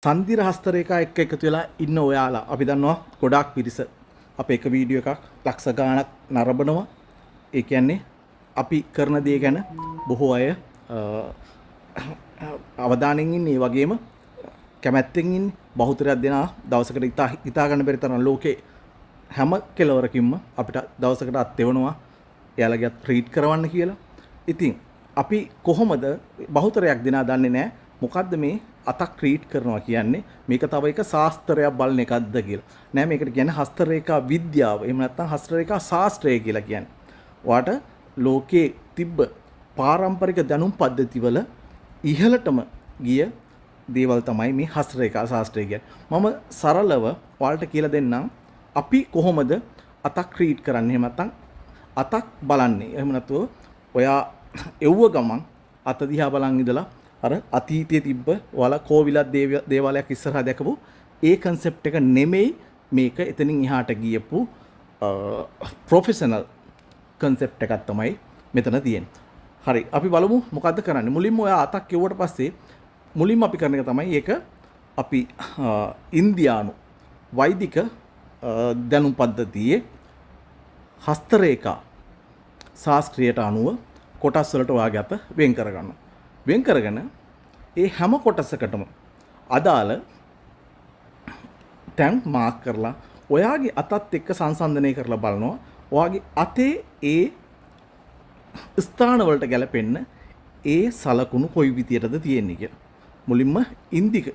සංදිර හස්තරේකා එක්ක එකතු වෙලා ඉන්න ඔයාලා අපි දන්නවා ගොඩාක් පිරිස අපේ එක වීඩියෝ එකක් ලක්ෂ ගාණක් නරඹනවා. ඒ කියන්නේ අපි කරන දේ ගැන බොහෝ අය අවධානයෙන් ඉන්නේ. ඒ වගේම කැමැත්තෙන් ඉන්නේ. බහුතරයක් දෙනා දවසකට හිතා ගන්න බැරි තරම් ලෝකේ හැම කෙලවරකින්ම අපිට දවසකට අත් දෙවනවා එයාලගේ ට්‍රීට් කරවන්න කියලා. ඉතින් අපි කොහොමද බහුතරයක් දෙනා දන්නේ නැහැ මොකද්ද මේ අතක් ට්‍රීට් කරනවා කියන්නේ මේක තව එක ශාස්ත්‍රයක් බලන එකක්ද කියලා. නෑ මේකට කියන්නේ හස්තරේඛා විද්‍යාව. එහෙම නැත්නම් හස්තරේඛා ශාස්ත්‍රය කියලා කියන්නේ. ඔයාට ලෝකේ තිබ්බ පාරම්පරික දැනුම් පද්ධතිවල ඉහළටම ගිය දේවල් තමයි මේ හස්තරේඛා ශාස්ත්‍රය කියන්නේ. මම සරලව ඔයාලට කියලා දෙන්නම් අපි කොහොමද අතක් ට්‍රීට් කරන්නේ. එහෙම නැත්නම් අතක් බලන්නේ. එහෙම නැතුව ඔයා එව්ව ගමන් අත දිහා බලන් ඉඳලා අර අතීතයේ තිබ්බ ඔයාලා කෝවිලක් දේවාලයක් ඉස්සරහා දැකපු ඒ concept එක නෙමෙයි මේක. එතනින් එහාට ගියපු ප්‍රොෆෙෂනල් concept එකක් තමයි මෙතන තියෙන්නේ. හරි අපි බලමු මොකද්ද කරන්නේ. මුලින්ම ඔයා අතක් කෙවුවට පස්සේ මුලින්ම අපි කරන එක තමයි ඒක අපි ඉන්දියානු වෛදික දැනුම් පද්ධතියේ හස්තරේඛා ශාස්ත්‍රයට අනුව කොටස් වලට ඔයාගේ අත වෙන් කරගන්නවා. වෙන් කරගෙන ඒ හැම කොටසකටම අදාළ තැන් මාක් කරලා ඔයාගේ අතත් එක්ක සංසන්දනය කරලා බලනවා ඔයාගේ අතේ ඒ ස්ථාන වලට ගැලපෙන්න ඒ සලකුණු කොයි විදියටද තියෙන්නේ කියලා. මුලින්ම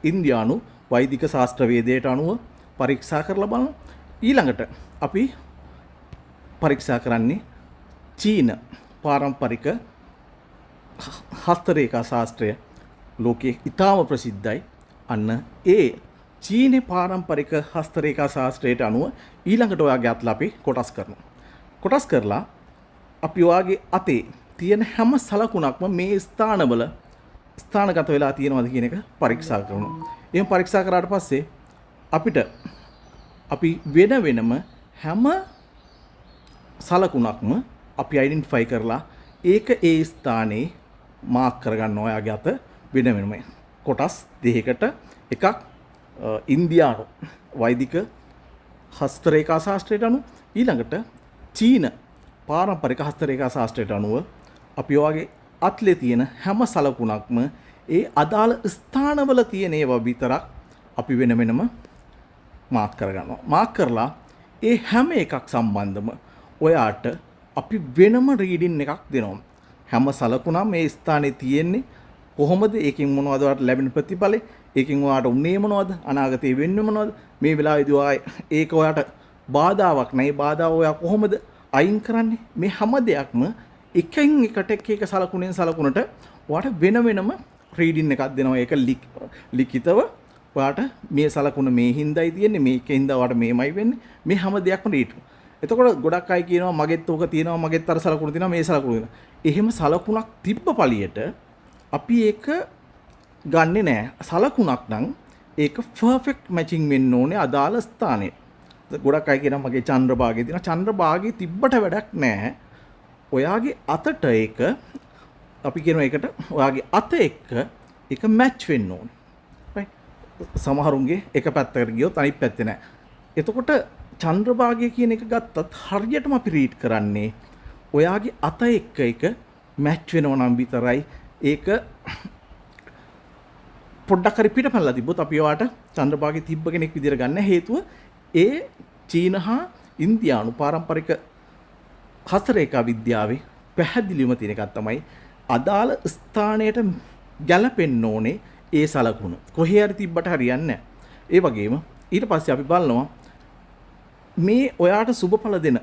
ඉන්දියානු වෛදික ශාස්ත්‍රවේදයට අනුව පරීක්ෂා කරලා බලනවා. ඊළඟට අපි පරීක්ෂා කරන්නේ චීන පාරම්පරික හස්තරේඛා ශාස්ත්‍රය ලෝකයේ ඉතාම ප්‍රසිද්ධයි. අන්න ඒ චීනේ පාරම්පරික හස්තරේඛා ශාස්ත්‍රයට අනුව ඊළඟට ඔයාගේ අතල අපි කොටස් කරනවා. කොටස් කරලා අපි ඔයාගේ අතේ තියෙන හැම සලකුණක්ම මේ ස්ථානවල ස්ථානගත වෙලා තියෙනවද කියන එක පරීක්ෂා කරනවා. එහෙම පරීක්ෂා කරාට පස්සේ අපිට අපි වෙන වෙනම හැම සලකුණක්ම අපි අයිඩෙන්ටිෆයි කරලා ඒක ඒ ස්ථානයේ මාක් කරගන්න ඔයාගේ අත වෙන වෙනම කොටස් දෙකකට එකක් ඉන්දියානු වෛදික හස්තරේඛා ශාස්ත්‍රයට අනුව ඊළඟට චීන පාරම්පරික හස්තරේඛා ශාස්ත්‍රයට අනුව අපි ඔයාගේ අත්ලේ තියෙන හැම සලකුණක්ම ඒ අදාළ ස්ථානවල තියෙන ඒවා විතරක් අපි වෙන වෙනම මාක් කරගන්නවා. මාක් කරලා ඒ හැම එකක් සම්බන්ධම ඔයාට අපි වෙනම රීඩින් එකක් දෙනවා. හැම සලකුණම මේ ස්ථානයේ තියෙන්නේ කොහොමද? ඒකෙන් මොනවද ඔයාලට ලැබෙන ප්‍රතිඵලෙ? ඒකෙන් ඔයාලට උන්නේ මොනවද? අනාගතේ වෙන්නේ මොනවද? මේ වෙලාවේදී ඔයා ඒක ඔයාලට බාධාවක් නෑ. ඒ බාධා ඔයා කොහොමද අයින් කරන්නේ? මේ හැම දෙයක්ම එකෙන් එකට එක සලකුණෙන් සලකුණට ඔයාලට වෙන වෙනම රීඩින් එකක් දෙනවා. ඒක ලිඛිතව ඔයාලට මේ සලකුණ මේ හින්දායි තියෙන්නේ, මේකෙන් හින්දා ඔයාලට මේමයි වෙන්නේ. මේ හැම දෙයක්ම රීඩ්. එතකොට ගොඩක් අය කියනවා මගෙත් ඕක තියෙනවා, මගෙත් අර සලකුණ තියෙනවා, මේ සලකුණ තියෙනවා. එහෙම සලකුණක් තිබ්බ පළියට අපි ඒක ගන්නෙ නෑ. සලකුණක් නම් ඒක පර්ෆෙක්ට් මැචින් වෙන්න ඕනේ අදාළ ස්ථානයේ. ගොඩක් අය කියනවා මගේ චන්ද්‍රභාගයේ තියෙනවා. චන්ද්‍රභාගයේ තිබ්බට වැඩක් නෑ. ඔයාගේ අතට ඒක අපි කියනවා ඒකට ඔයාගේ අත එක්ක ඒක මැච් වෙන්න ඕනේ. රයිට්. සමහරුන්ගේ එක පැත්තකට ගියොත් අනිත් පැත්තේ නෑ. එතකොට චන්ද්‍රභාගය කියන එක ගත්තත් හරියටම අපි රීඩ් කරන්නේ ඔයාගේ අත එක්ක එක මැච් වෙනවා නම් විතරයි. ඒක පොඩ්ඩක් හරි පිටපැනලා තිබ්බොත් අපි ඔයාට චන්ද්‍රභාගයේ තිබ්බ කෙනෙක් විදියට ගන්න. හේතුව ඒ චීන හා ඉන්දියානු පාරම්පරික හස්තරේඛා විද්‍යාවේ පැහැදිලිවම තියෙන එකක් තමයි අදාළ ස්ථානයට ගැලපෙන්න ඕනේ ඒ සලකුණ. කොහේ හරි තිබ්බට හරියන්නේ නැහැ. ඒ වගේම ඊට පස්සේ අපි බලනවා මේ ඔයාට සුබඵල දෙන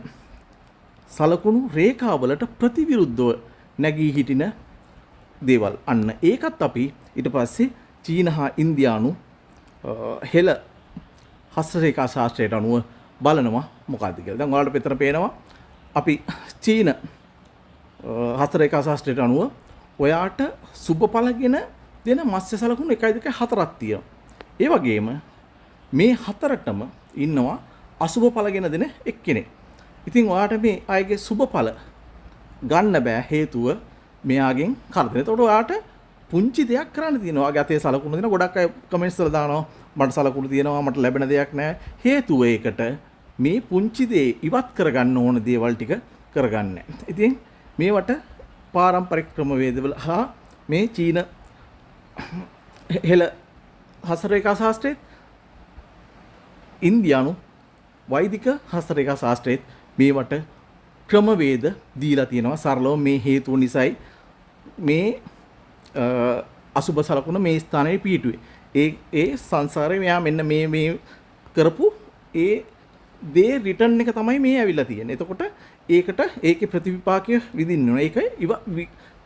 සලකුණු රේඛාවලට ප්‍රතිවිරුද්ධව නැගී හිටින දේවල්. අන්න ඒකත් අපි ඊට පස්සේ චීන හා ඉන්දියානු හෙළ හස්තරේඛා ශාස්ත්‍රයට අනුව බලනවා මොකක්ද කියලා. දැන් ඔයාලට මෙතන පේනවා අපි චීන හස්තරේඛා ශාස්ත්‍රයට අනුව ඔයාට සුබඵලගෙන දෙන මත්ස්‍ය සලකුණු 1 2 4ක් තියෙනවා. ඒ වගේම මේ හතරටම ඉන්නවා අසුබ ඵලගෙන දෙන එක්කෙනෙක්. ඉතින් ඔයාට මේ අයගේ සුබ ඵල ගන්න බෑ. හේතුව මෙයාගෙන් කරදර. එතකොට ඔයාට පුංචි දෙයක් කරන්න තියෙනවා. ඔයාගේ අතේ සලකුණු දෙන ගොඩක් අය කමෙන්ට්ස් වල දානවා මට සලකුණු තියෙනවා මට ලැබෙන දෙයක් නැහැ. හේතුව ඒකට මේ පුංචි දේ ඉවත් කරගන්න ඕන දේවල් ටික කරගන්නේ. ඉතින් මේවට පාරම්පරික ක්‍රමවේදවල හා මේ චීන හෙළ හස්තරේඛා ශාස්ත්‍රයේ ඉන්දියානු වෛදික හස්තරේඛා ශාස්ත්‍රයේ මේවට ක්‍රමවේද දීලා තියෙනවා. සරලව මේ හේතුව නිසායි මේ අසුබ සලකුණ මේ ස්ථානයේ පිහිටුවේ. ඒ සංසාරේ මෙයා මෙන්න මේ කරපු ඒ දේ රිටර්න් එක තමයි මේ ඇවිල්ලා තියෙන්නේ. එතකොට ඒකට ඒකේ ප්‍රතිවිපාකය විඳින්න ඕන. ඒක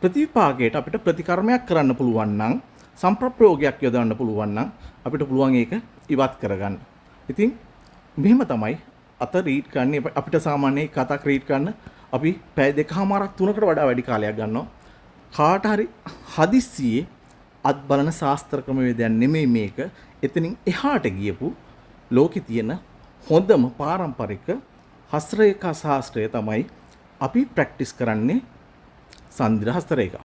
ප්‍රතිවිපාකයට අපිට ප්‍රතිකර්මයක් කරන්න පුළුවන් නම් සම්ප්‍රප්‍රයෝගයක් යොදවන්න පුළුවන් නම් අපිට පුළුවන් ඒක ඉවත් කරගන්න. ඉතින් මෙහෙම තමයි අත රීඩ් කරන්නේ. අපිට සාමාන්‍යයෙන් කතාක් රීඩ් කරන්න අපි පැය 2කමාරක් 3කට වඩා වැඩි කාලයක් ගන්නවා. කාට හරි හදිස්සියේ අත් බලන ශාස්ත්‍ර ක්‍රමවේදයක් නෙමෙයි මේක. එතනින් එහාට ගියපු ලෝකේ තියෙන හොඳම පාරම්පරික හස්තරේඛා ශාස්ත්‍රය තමයි අපි ප්‍රැක්ටිස් කරන්නේ සන්ධිර හස්තරේඛා.